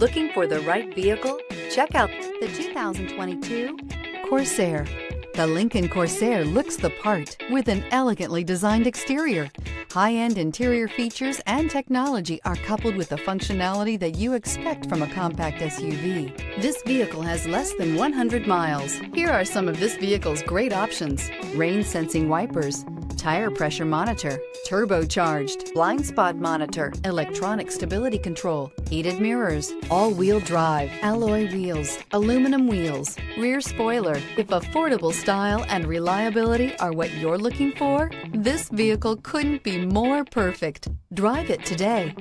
Looking for the right vehicle? Check out the 2022 Corsair. The Lincoln Corsair looks the part with an elegantly designed exterior. High-end interior features and technology are coupled with the functionality that you expect from a compact SUV. This vehicle has less than 100 miles. Here are some of this vehicle's great options: rain-sensing wipers, tire pressure monitor, turbocharged, blind spot monitor, electronic stability control, heated mirrors, all-wheel drive, alloy wheels, aluminum wheels, rear spoiler. If affordable style and reliability are what you're looking for, this vehicle couldn't be more perfect. Drive it today.